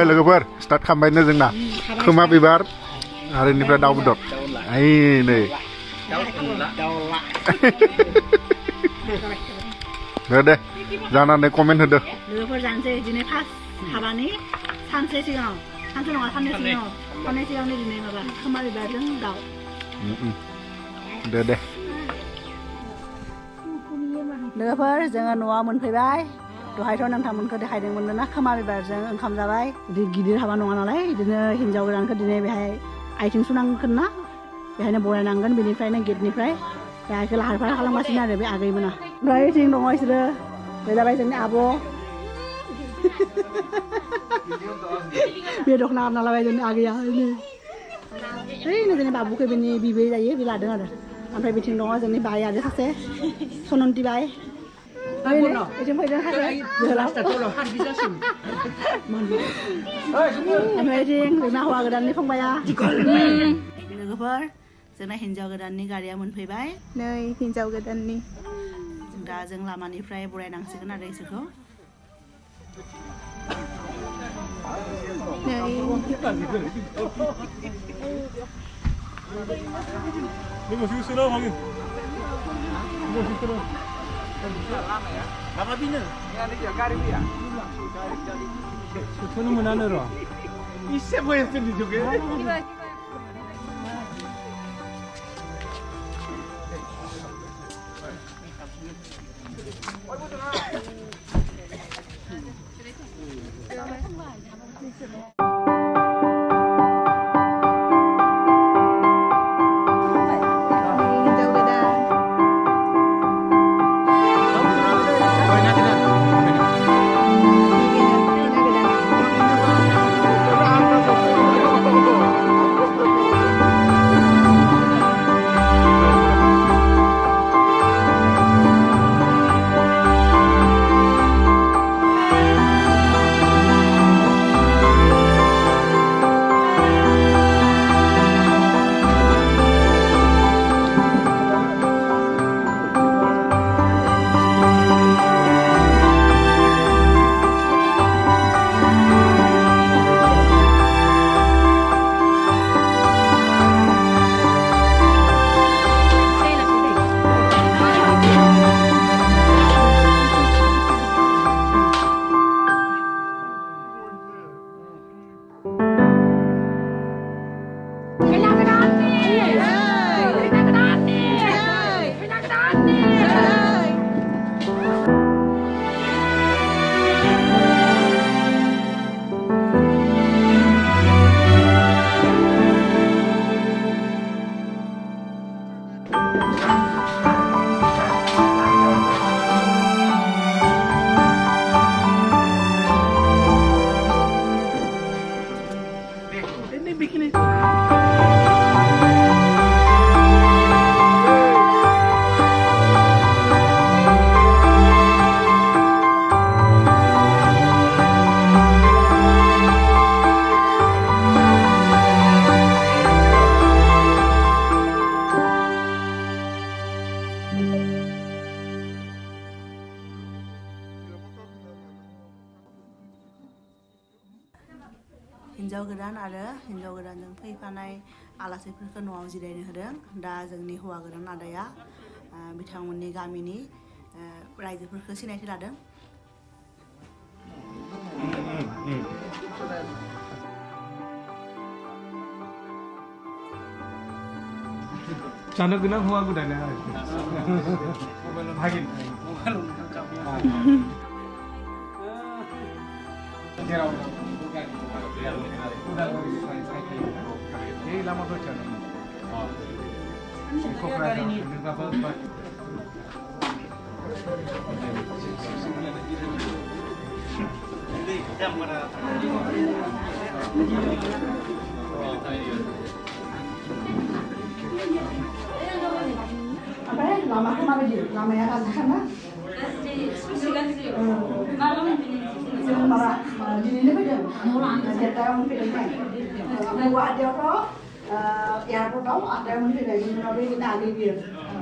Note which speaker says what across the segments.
Speaker 1: लोगोफोर स्टार्ट खालामबायनो जोंना खोमा बिबार आरो इनिफ्राय दाउ बेदर ओइ नै दे जानानै कमेन्ट होदो
Speaker 2: लोगोफोर जानोसै दिनै फार्स्ट हाबानि सानसे सिगाङाव सानसे नङा साननै सिगांनि दिनै माबा खोमा बिबारजों दाउ
Speaker 1: दे
Speaker 2: लोगोफोर जोङो न'आव मोनफैबाय दहायथ' नोंथांमोनखौ देखायदोंमोन ना खोमा बिबारजों ओंखाम जाबाय गिदिर हाबा नङा नालाय बिदिनो हिन्जाव गोदानखौ दिनै बेहाय आथिं सुनांगोन ना बेहायनो बरायनांगोन बेनिफ्रायनो गेटनिफ्राय बेहायखौ लाहार फाहार खालामगासिनो आरो बे आगैमोना ओमफ्राय थिं दङ बिसोरो बे जाबाय जोंनि आब' बे दख'ना गानना लाबाय जोंनि आगैया जोंनि बाबुखौ बेनि बिबै जायो बे लादों आरो ओमफ्राय बिथिं दङ जोंनि बाय आरो सासे सनन्ति बाय बिथिं फैदों सासे जोहोलाव ओमफ्राय थिं जोंना हौवा गोदाननि फंबाया लोगोफोर जोंना हिन्जाव गोदाननि गारिया मोनफैबाय
Speaker 3: नै हिन्जाव गोदाननि
Speaker 2: दा जों लामानिफ्राय बरायनांसिगोन आरो इसोरखौ हिन्जाव गोदान आरो हिन्जाव गोदानजों फैफानाय आलासिफोरखौ न'आव जिरायनो होदों दा जोंनि हौवा गोदान आदाया बिथांमोननि गामिनि रायजोफोरखौ सिनायथि लादों
Speaker 4: जानो गोनां हौवा गोदाना भागिन Udalguri ini lama berjalan.
Speaker 2: Apa ya? Lama kemana dia? Lama ya kan sana? Marah jenis apa dia? Dia tahu mungkin dia. Buat dia apa? Ya aku tahu ada yang mungkin dia jenis apa kita ada dia.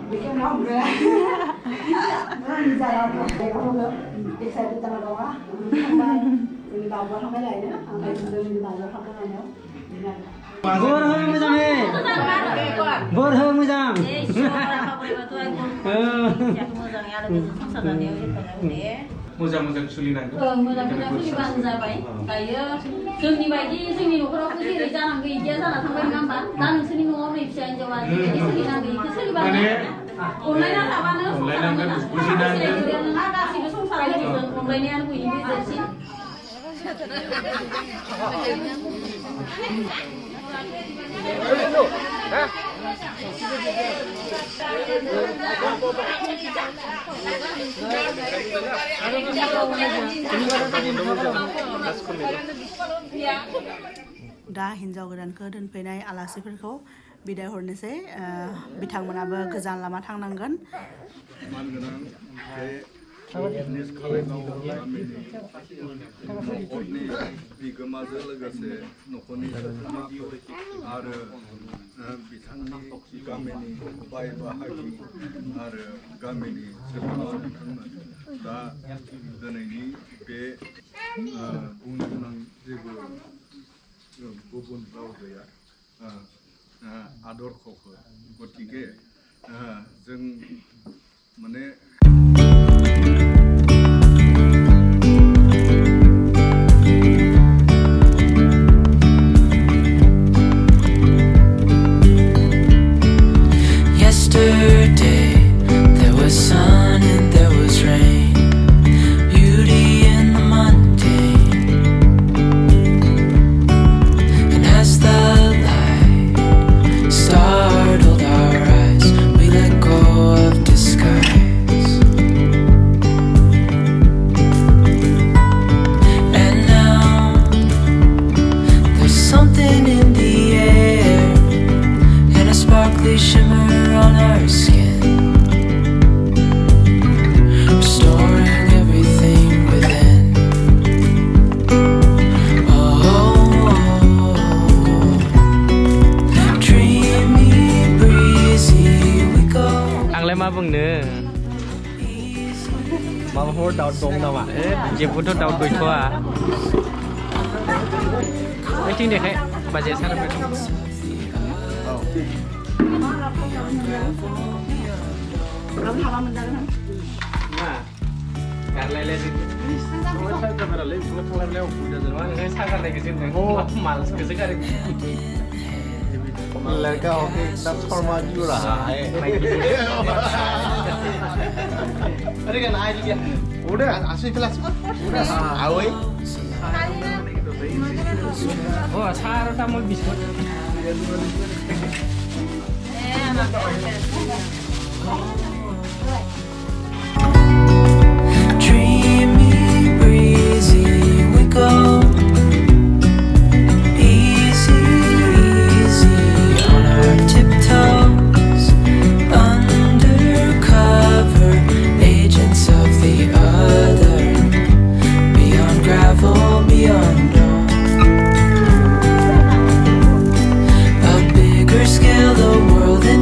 Speaker 2: Bikin orang ber. Bisa apa? Dia kalau excited tengah doa. जोंनि बाबुआ थांबाय लायनो ओमफ्राय जोंनि बाबुआ थांबाय लायनायाव बिदिनो आरो
Speaker 5: बोर हो मोजाङै बोर हो मोजां
Speaker 4: मोजां मोजां सोलिनांगौ
Speaker 6: मोजां मोजां सोलिबानो जाबाय दायो जोंनि बायदि जोंनि न'खरावबो जेरै जानांगौ इदिया जाना थांबाय नङा होमबा दा नोंसोरनि न'आव नै फिसा हिनजावा जेरैबायदि सोलिनांगौ इदि सोलिबानो अनलायना थाबानो
Speaker 4: अनलायनांगोन बुजिनांगोन
Speaker 6: नोंहा गासैबो संसाराव अनलायनायानो बयनिबो देरसिन
Speaker 2: दा हिन्जाव गोदानखौ दोनफैनाय आलासिफोरखौ बिदाय हरनोसै बिथांमोनाबो गोजान लामा थांनांगोन
Speaker 7: न'खरनि बिगोमाजों लोगोसे न'खरनि आरो बिथांनि गामिनि बाय बाहागि आरो गामिनि सोद्रोमाफोर दा दिनैनि बे बुंनो गोनां जेबो गुबुन राव गैया आदर्शखौ गतिके जों माने
Speaker 8: Yesterday there was sun and there was rain, beauty in the mundane. And as the light startled our eyes, we let go of disguise. And now there's something in the air and a sparkly shimmer on our skin, restoring everything within. Dreamy, breezy, we go.
Speaker 5: आंलाय मा बुंनो माबाफोर doubt दं नामा जेबोथ' doubt गैथ'आ ओइथिं देखाय बाजै सारबाय दं
Speaker 2: Kamu sama mendalam.
Speaker 5: मा गारलायलाय जों सागारनायखौ जों मालसखौसो गारो
Speaker 1: लड़का होके एकदम शर्मा क्यों रहा है
Speaker 5: अरे क्या ना आइडिया
Speaker 1: उड़े आशी क्लास उड़े आवै
Speaker 5: ओ सारटा म biscuit
Speaker 8: Dreamy, breezy, we go. Easy, easy on our tiptoes. Undercover agents of the other. Beyond gravel, beyond dawn. A bigger scale, the world in